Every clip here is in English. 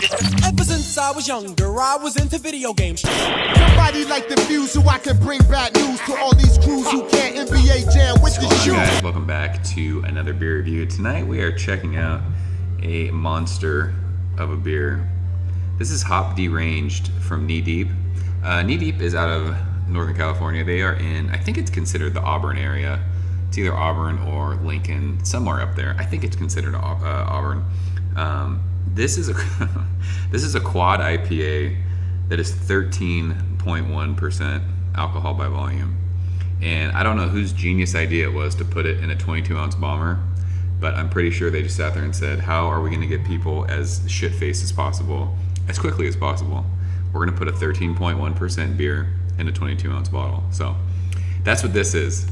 Ever since I was younger, I was into video games. Somebody like the Fuse so I can bring bad news to all these crews who can't NBA jam with the shoe. Guys, welcome back to another beer review. Tonight we are checking out a monster of a beer. This is Hop Deranged from Knee Deep. Knee Deep is out of Northern California. They are in, I think it's considered the Auburn area. It's either Auburn or Lincoln, somewhere up there. I think it's considered Auburn. This is a this is a quad IPA that is 13.1% alcohol by volume. And I don't know whose genius idea it was to put it in a 22-ounce bomber, but I'm pretty sure they just sat there and said, how are we going to get people as shit-faced as possible, as quickly as possible? We're going to put a 13.1% beer in a 22-ounce bottle. So that's what this is.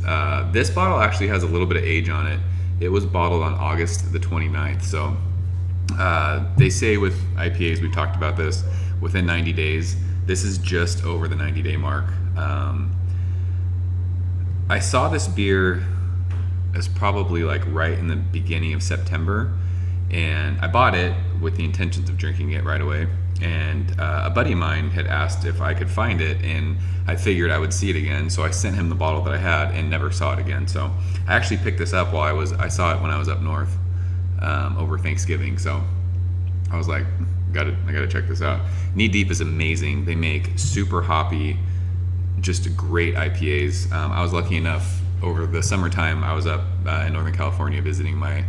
This bottle actually has a little bit of age on it. It was bottled on August the 29th. So they say with IPAs, we've talked about this, within 90 days. This is just over the 90-day mark. I saw this beer as probably like right in the beginning of September, and I bought it with the intentions of drinking it right away. And a buddy of mine had asked if I could find it, and I figured I would see it again, so I sent him the bottle that I had and never saw it again. So I actually picked this up while I saw it when I was up north over Thanksgiving. So I was like, I gotta check this out. Knee Deep is amazing. They make super hoppy, just great IPAs. I was lucky enough over the summertime, I was up in Northern California visiting my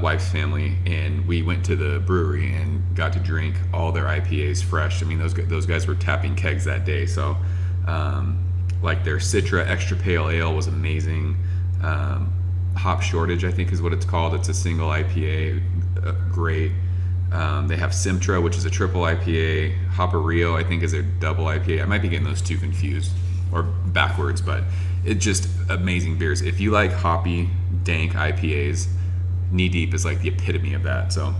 wife's family, and we went to the brewery and got to drink all their IPAs fresh. I mean, those guys were tapping kegs that day. So like their Citra Extra Pale Ale was amazing. Hop Shortage, I think is what it's called. It's a single IPA, great. They have Simtra, which is a triple IPA. Hopper Rio, I think, is a double IPA. I might be getting those two confused or backwards, but it's just amazing beers. If you like hoppy, dank IPAs, Knee Deep is like the epitome of that. So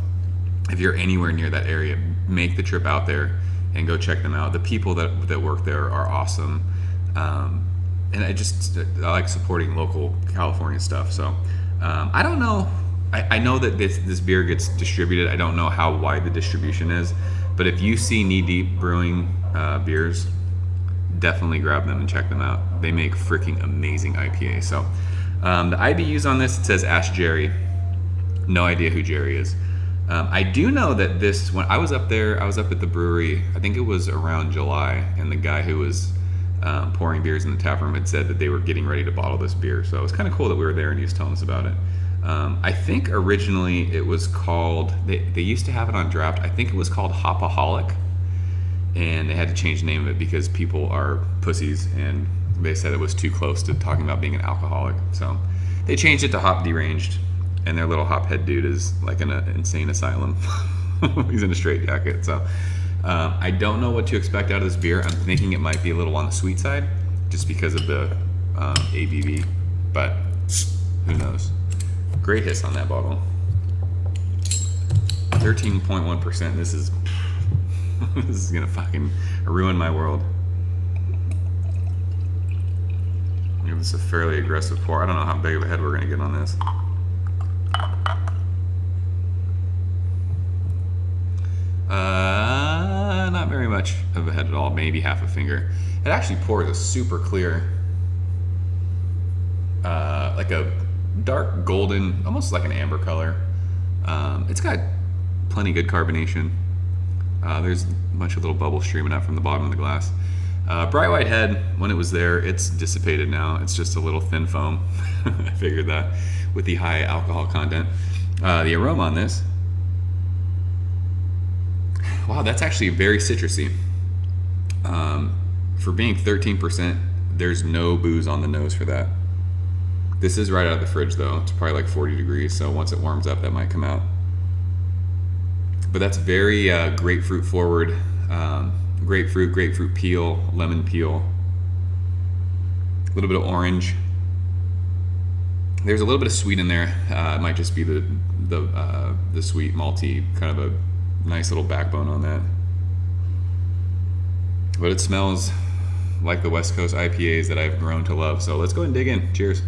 if you're anywhere near that area, make the trip out there and go check them out. The people that work there are awesome. And I like supporting local California stuff. So I don't know. I know that this beer gets distributed. I don't know how wide the distribution is, but if you see Knee Deep Brewing beers, definitely grab them and check them out. They make freaking amazing IPA. So the IBUs on this, it says Ask Jerry. No idea who Jerry is. I do know that when I was up there, I was up at the brewery, I think it was around July, and the guy who was pouring beers in the tap room had said that they were getting ready to bottle this beer. So it was kind of cool that we were there and he was telling us about it. I think originally it was called, they used to have it on draft, I think it was called Hopaholic, and they had to change the name of it because people are pussies and they said it was too close to talking about being an alcoholic. So they changed it to Hop Deranged, and their little hop head dude is like in an insane asylum. He's in a straitjacket. So I don't know what to expect out of this beer. I'm thinking it might be a little on the sweet side just because of the ABV, but who knows. Great hiss on that bottle. 13.1%. This is gonna fucking ruin my world. Give this a fairly aggressive pour. I don't know how big of a head we're gonna get on this. Not very much of a head at all. Maybe half a finger. It actually pours a super clear, like a dark golden, almost like an amber color. It's got plenty good carbonation. There's a bunch of little bubbles streaming out from the bottom of the glass. Bright white head, when it was there, it's dissipated now. It's just a little thin foam. I figured that with the high alcohol content. The aroma on this, wow, that's actually very citrusy. For being 13%, there's no booze on the nose for that. This is right out of the fridge though. It's probably like 40 degrees, so once it warms up, that might come out. But that's very grapefruit forward. Grapefruit peel, lemon peel, a little bit of orange. There's a little bit of sweet in there. It might just be the sweet malty, kind of a nice little backbone on that. But it smells like the West Coast IPAs that I've grown to love. So let's go ahead and dig in. Cheers.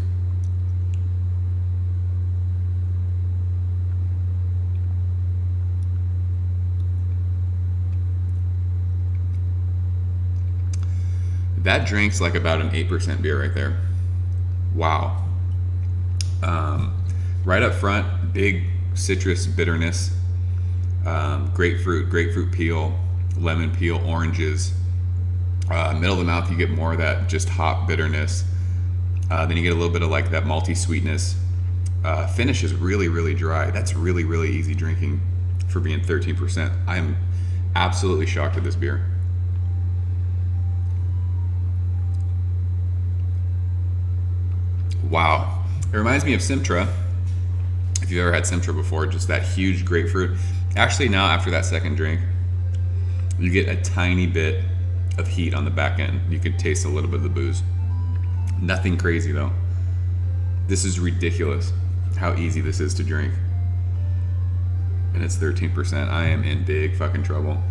That drink's like about an 8% beer right there. Wow. Right up front, big citrus bitterness, grapefruit peel, lemon peel, oranges. Middle of the mouth, you get more of that just hop bitterness. Then you get a little bit of like that malty sweetness. Finish is really, really dry. That's really, really easy drinking for being 13%. I'm absolutely shocked at this beer. Wow. It reminds me of Simtra. If you've ever had Simtra before, just that huge grapefruit. Actually, now after that second drink, you get a tiny bit of heat on the back end. You can taste a little bit of the booze. Nothing crazy though. This is ridiculous how easy this is to drink. And it's 13%. I am in big fucking trouble.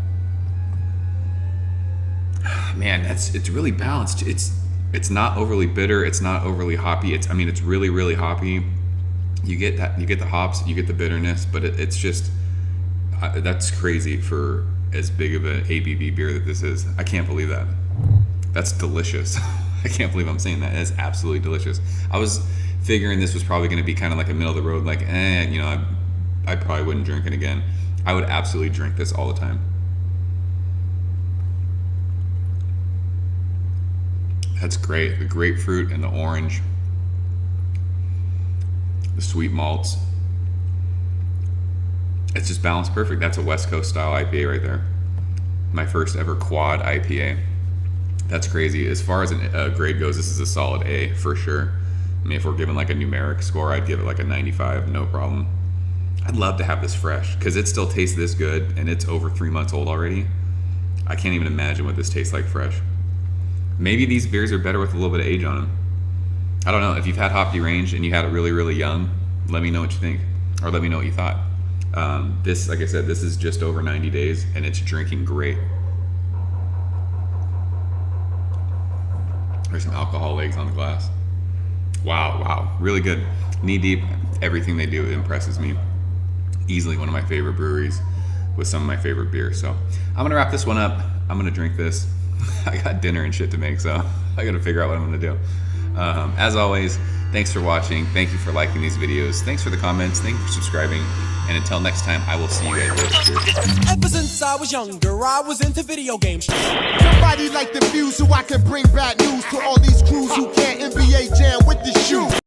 Man, it's really balanced. It's not overly bitter. It's not overly hoppy. It's really, really hoppy. You get the hops, you get the bitterness, but it's just that's crazy for as big of an ABV beer that this is. I can't believe that. That's delicious. I can't believe I'm saying that. It's absolutely delicious. I was figuring this was probably going to be kind of like a middle of the road, like, I probably wouldn't drink it again. I would absolutely drink this all the time. That's great. The grapefruit and the orange, the sweet malts. It's just balanced perfect. That's a West Coast style IPA right there. My first ever quad IPA. That's crazy. As far as a grade goes, this is a solid A for sure. I mean, if we're given like a numeric score, I'd give it like a 95, no problem. I'd love to have this fresh because it still tastes this good and it's over 3 months old already. I can't even imagine what this tastes like fresh. Maybe these beers are better with a little bit of age on them. I don't know. If you've had Hop Deranged and you had it really, really young, let me know what you think, or let me know what you thought. This, like I said, this is just over 90 days and it's drinking great. There's some alcohol legs on the glass. Wow, really good. Knee deep, everything they do impresses me. Easily one of my favorite breweries with some of my favorite beers. So I'm gonna wrap this one up. I'm gonna drink this. I got dinner and shit to make, so I gotta figure out what I'm gonna do. As always, thanks for watching. Thank you for liking these videos. Thanks for the comments. Thank you for subscribing. And until next time, I will see you guys later. Cheers. Ever since I was younger, I was into video games. Somebody like the fuse so I can bring bad news to all these crews who can't NBA jam with the shoe.